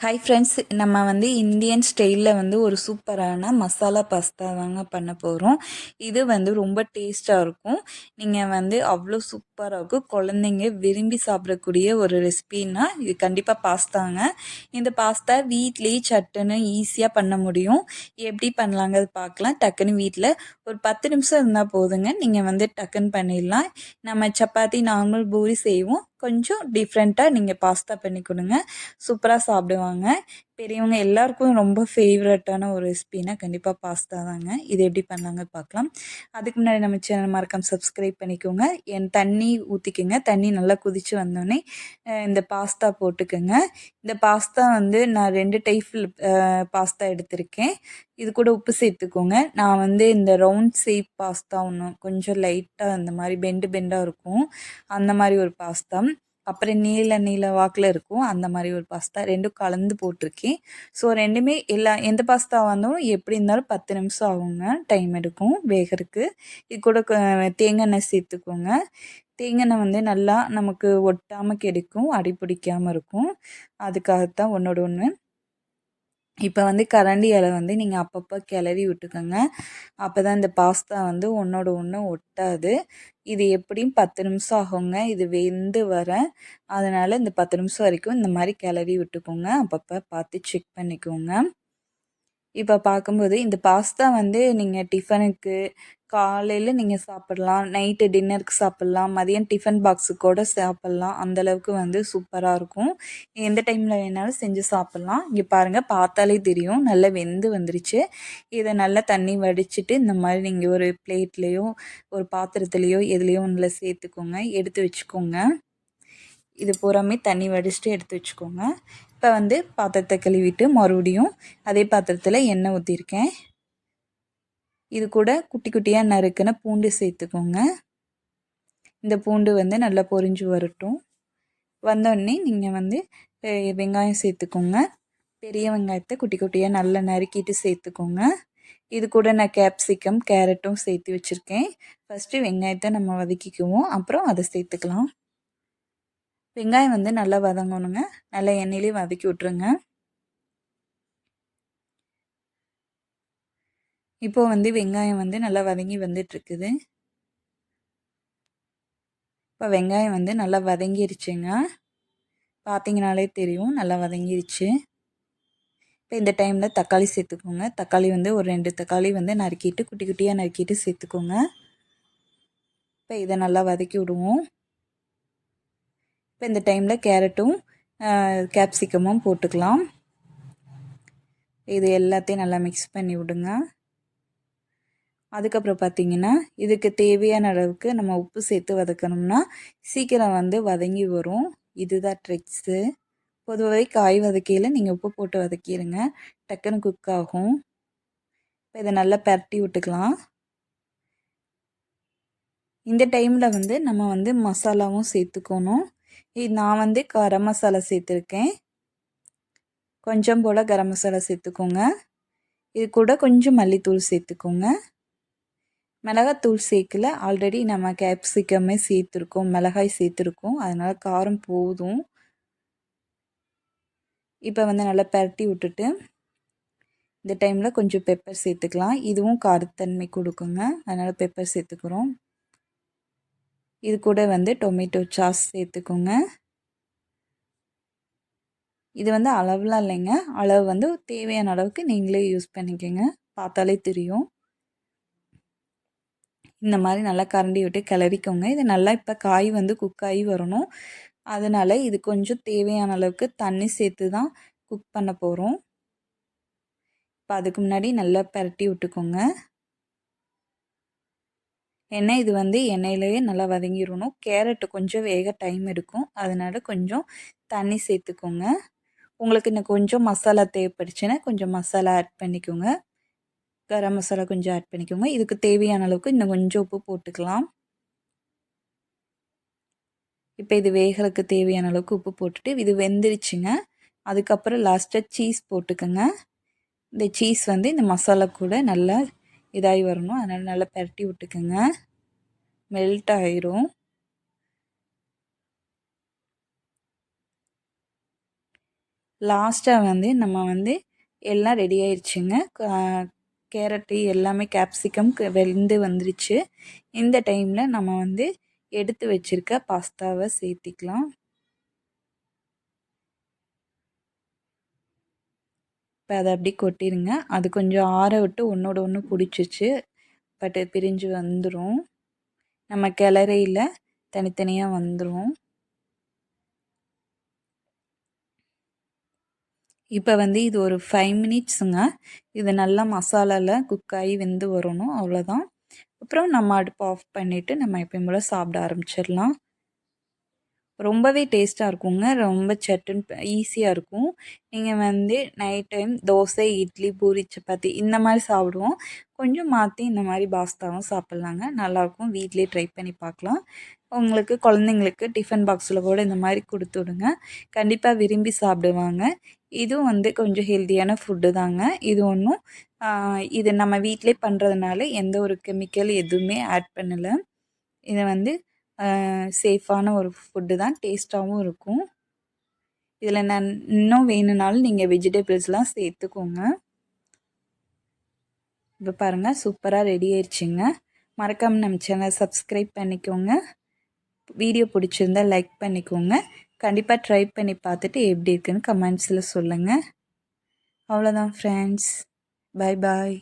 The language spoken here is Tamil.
ஹாய் ஃப்ரெண்ட்ஸ், நம்ம இந்தியன் ஸ்டைலில் ஒரு சூப்பரான மசாலா பாஸ்தா தாங்க பண்ண போகிறோம். இது ரொம்ப டேஸ்ட்டாக இருக்கும். நீங்கள் அவ்வளோ சூப்பராக இருக்கும். குழந்தைங்க விரும்பி சாப்பிடக்கூடிய ஒரு ரெசிபின்னா இது கண்டிப்பாக பாஸ்தாங்க. இந்த பாஸ்தா வீட்லேயே சட்டுன்னு ஈஸியாக பண்ண முடியும். எப்படி பண்ணலாங்க அது பார்க்கலாம். டக்குன்னு வீட்டில் ஒரு 10 நிமிஷம் இருந்தால் போதுங்க. நீங்கள் டக்குன்னு பண்ணிடலாம். நம்ம சப்பாத்தி நார்மல் பூரி செய்வோம். கொஞ்சம் டிஃப்ரெண்ட்டாக நீங்கள் பாஸ்தா பண்ணி கொடுங்க. சூப்பராக சாப்பிடுவாங்க. பெரியவங்க எல்லாருக்கும் ரொம்ப ஃபேவரட்டான ஒரு ரெசிபின்னா கண்டிப்பாக பாஸ்தா தாங்க. இது எப்படி பண்ணலாங்க பார்க்கலாம். அதுக்கு முன்னாடி நம்ம சேனல் மறக்காம சப்ஸ்கிரைப் பண்ணிக்கோங்க. தண்ணி ஊற்றிக்கோங்க. தண்ணி நல்லா கொதித்து வந்தோடனே இந்த பாஸ்தா போட்டுக்கோங்க. இந்த பாஸ்தா நான் 2 டைப்பில் பாஸ்தா எடுத்திருக்கேன். இது கூட உப்பு சேர்த்துக்கோங்க. நான் இந்த ரவுண்ட் ஷேப் பாஸ்தா ஒன்று கொஞ்சம் லைட்டாக அந்த மாதிரி பெண்டாக இருக்கும். அந்த மாதிரி ஒரு பாஸ்தா. அப்புறம் நீல வாக்கில் இருக்கும் அந்த மாதிரி ஒரு பாஸ்தா 2ம் கலந்து போட்டிருக்கேன். ஸோ 2மே எந்த பாஸ்தாவாக இருந்தாலும் எப்படி இருந்தாலும் 10 நிமிஷம் ஆகுங்க. டைம் எடுக்கும் வேகறதுக்கு. இது கூட தேங்காய் எண்ணெய் சேர்த்துக்கோங்க. தேங்காய் எண்ணெய் நல்லா நமக்கு ஒட்டாமல் கிடைக்கும், அடி பிடிக்காமல் இருக்கும். அதுக்காகத்தான் ஒன்றோட ஒன்று. இப்போ கரண்டியால் நீங்கள் அப்பப்போ கிளறி விட்டுக்கோங்க. அப்போ தான் இந்த பாஸ்தா ஒன்றோட ஒன்று ஒட்டாது. இது எப்படியும் 10 நிமிஷம் ஆகுங்க இது வெந்து வர. அதனால் இந்த 10 நிமிஷம் வரைக்கும் இந்த மாதிரி கிளறி விட்டுக்கோங்க. அப்பப்போ பார்த்து செக் பண்ணிக்கோங்க. இப்போ பார்க்கும்போது இந்த பாஸ்தா நீங்கள் டிஃபனுக்கு காலையில் நீங்கள் சாப்பிட்லாம், நைட்டு டின்னருக்கு சாப்பிட்லாம், மதியம் டிஃபன் பாக்ஸுக்கு கூட சாப்பிட்லாம். அந்தளவுக்கு சூப்பராக இருக்கும். எந்த டைமில் வேணாலும் செஞ்சு சாப்பிட்லாம். இங்கே பாருங்கள், பார்த்தாலே தெரியும் நல்லா வெந்து வந்துருச்சு. இதை நல்லா தண்ணி வடிச்சிட்டு இந்த மாதிரி நீங்கள் ஒரு பிளேட்லேயோ ஒரு பாத்திரத்துலேயோ எதுலேயோ ஒன்றில் சேர்த்துக்கோங்க. எடுத்து வச்சுக்கோங்க. இது பூராமே தண்ணி வடிச்சிட்டு எடுத்து வச்சுக்கோங்க. இப்போ பாத்திரத்தை கழுவிட்டு மறுபடியும் அதே பாத்திரத்தில் எண்ணெய் ஊற்றிருக்கேன். இது கூட குட்டி குட்டியாக நறுக்குன பூண்டு சேர்த்துக்கோங்க. இந்த பூண்டு நல்லா பொரிஞ்சு வரட்டும். வந்தோடனே நீங்கள் வெங்காயம் சேர்த்துக்கோங்க. பெரிய வெங்காயத்தை குட்டி குட்டியாக நல்லா நறுக்கிட்டு சேர்த்துக்கோங்க. இது கூட நான் கேப்சிகம் கேரட்டும் சேர்த்து வச்சுருக்கேன். ஃபஸ்ட்டு வெங்காயத்தை நம்ம வதக்கிக்குவோம், அப்புறம் அதை சேர்த்துக்கலாம். வெங்காயம் நல்லா வதங்கணுங்க. நல்லா எண்ணெயிலே வதக்கி விட்ருங்க. இப்போது வெங்காயம் நல்லா வதங்கி வந்துட்டுருக்குது. இப்போ வெங்காயம் நல்லா வதங்கிருச்சுங்க. பார்த்தீங்கனாலே தெரியும் நல்லா வதங்கிருச்சு. இப்போ இந்த டைமில் தக்காளி சேர்த்துக்கோங்க. தக்காளி ஒரு 2 தக்காளி நறுக்கிட்டு குட்டி குட்டியாக நறுக்கிட்டு சேர்த்துக்கோங்க. இப்போ இதை நல்லா வதக்கி விடுவோம். இப்போ இந்த டைமில் கேரட்டும் கேப்சிகமும் போட்டுக்கலாம். இது எல்லாத்தையும் நல்லா மிக்ஸ் பண்ணி விடுங்க. அதுக்கப்புறம் பார்த்திங்கன்னா இதுக்கு தேவையான அளவுக்கு நம்ம உப்பு சேர்த்து வதக்கணும்னா சீக்கிரம் வதங்கி வரும். இதுதான் ட்ரிக்ஸு. பொதுவாகவே காய் வதக்கையில் நீங்கள் உப்பு போட்டு வதக்கிடுங்க, டக்குன்னு குக் ஆகும். இப்போ இதை நல்லா பரட்டி விட்டுக்கலாம். இந்த டைமில் நம்ம மசாலாவும் சேர்த்துக்கணும். நான் கரம் மசாலா சேர்த்துருக்கேன். கொஞ்சம் போல் கரம் மசாலா சேர்த்துக்கோங்க. இது கூட கொஞ்சம் மல்லித்தூள் சேர்த்துக்கோங்க. மிளகாத்தூள் சேர்க்கல, ஆல்ரெடி நம்ம கேப்சிகமே சேர்த்துருக்கோம், மிளகாய் சேர்த்துருக்கோம், அதனால் காரம் போதும். இப்போ நல்லா பரட்டி விட்டுட்டு இந்த டைமில் கொஞ்சம் பெப்பர் சேர்த்துக்கலாம். இதுவும் காரத்தன்மை கொடுக்குங்க, அதனால் பெப்பர் சேர்த்துக்கிறோம். இது கூட டொமேட்டோ சாஸ் சேர்த்துக்கோங்க. இது அளவுலாம் இல்லைங்க, அளவு தேவையான அளவுக்கு நீங்களே யூஸ் பண்ணிக்கோங்க. பார்த்தாலே தெரியும். இந்த மாதிரி நல்லா கரண்டி விட்டு கிளறிக்கோங்க. இது நல்லா இப்போ காய் குக் ஆகி வரணும். அதனால் இது கொஞ்சம் தேவையான அளவுக்கு தண்ணி சேர்த்து தான் குக் பண்ண போகிறோம். இப்போ அதுக்கு முன்னாடி நல்லா பரட்டி விட்டுக்கோங்க. ஏன்னா இது எண்ணெயிலேயே நல்லா வதங்கிடணும். கேரட்டு கொஞ்சம் வேக டைம் எடுக்கும், அதனால் கொஞ்சம் தண்ணி சேர்த்துக்கோங்க. உங்களுக்கு இன்னும் கொஞ்சம் மசாலா தேவைப்படுச்சுன்னா கொஞ்சம் மசாலா ஆட் பண்ணிக்கோங்க. கரம் மசாலா கொஞ்சம் ஆட் பண்ணிக்கோங்க. இதுக்கு தேவையான அளவுக்கு இன்னும் கொஞ்சம் உப்பு போட்டுக்கலாம். இப்போ இது வேகிறதுக்கு தேவையான அளவுக்கு உப்பு போட்டுட்டு இது வெந்துருச்சுங்க. அதுக்கப்புறம் லாஸ்ட்டாக சீஸ் போட்டுக்கோங்க. இந்த சீஸ் இந்த மசாலா கூட நல்லா இதாகி வரணும், அதனால் நல்லா பரட்டி விட்டுக்கோங்க. மெல்ட் ஆயிரும். லாஸ்ட்டாக வந்து நம்ம வந்து எல்லாம் ரெடி ஆயிடுச்சுங்க. கேரட்டு எல்லாமே கேப்சிகம் வெந்து வந்துருச்சு. இந்த டைமில் நம்ம வந்து எடுத்து வச்சுருக்க பாஸ்தாவை சேர்த்திக்கலாம். இப்போ அதை அப்படி கொட்டிடுங்க. அது கொஞ்சம் ஆற விட்டு ஒன்றோட ஒன்று பிடிச்சிச்சு, பட் பிரிஞ்சு வந்துடும். நம்ம கிளறையில் தனித்தனியாக வந்துடும். இப்போ வந்து இது ஒரு 5 மினிட்ஸுங்க. இது நல்லா மசாலாவில் குக் ஆகி வெந்து வரணும், அவ்வளோதான். அப்புறம் நம்ம அடுப்பு ஆஃப் பண்ணிவிட்டு நம்ம எப்பயும் போல் சாப்பிட ஆரம்பிச்சிடலாம். ரொம்பவே டேஸ்ட்டாக இருக்குங்க. ரொம்ப சட்டுன்னு ஈஸியாக இருக்கும். நீங்கள் வந்து நைட் டைம் தோசை, இட்லி, பூரி, சப்பாத்தி இந்த மாதிரி சாப்பிடுவோம். கொஞ்சம் மாற்றி இந்த மாதிரி பாஸ்தாவும் சாப்பிட்லாங்க. நல்லாயிருக்கும். வீட்லேயே ட்ரை பண்ணி பார்க்கலாம். உங்களுக்கு குழந்தைங்களுக்கு டிஃபன் பாக்ஸில் கூட இந்த மாதிரி கொடுத்து விடுங்க. கண்டிப்பாக விரும்பி சாப்பிடுவாங்க. இதுவும் வந்து கொஞ்சம் ஹெல்த்தியான ஃபுட்டு தாங்க. இது ஒன்றும் இது நம்ம வீட்டிலே பண்ணுறதுனால எந்த ஒரு கெமிக்கல் எதுவுமே ஆட் பண்ணலை. இதை வந்து சேஃபான ஒரு ஃபுட்டு தான். டேஸ்ட்டாகவும் இருக்கும். இதில் நான் இன்னும் வேணும்னாலும் நீங்கள் வெஜிடபிள்ஸ்லாம் சேர்த்துக்கோங்க. இப்போ பாருங்கள், சூப்பராக ரெடி ஆயிடுச்சுங்க. மறக்காமல் நம்ம சேனலை சப்ஸ்கிரைப் பண்ணிக்கோங்க. வீடியோ பிடிச்சிருந்தால் லைக் பண்ணிக்கோங்க. கண்டிப்பாக ட்ரை பண்ணி பார்த்துட்டு எப்படி இருக்குன்னு கமெண்ட்ஸில் சொல்லுங்கள். அவ்வளோதான் ஃப்ரெண்ட்ஸ். பாய் பாய்.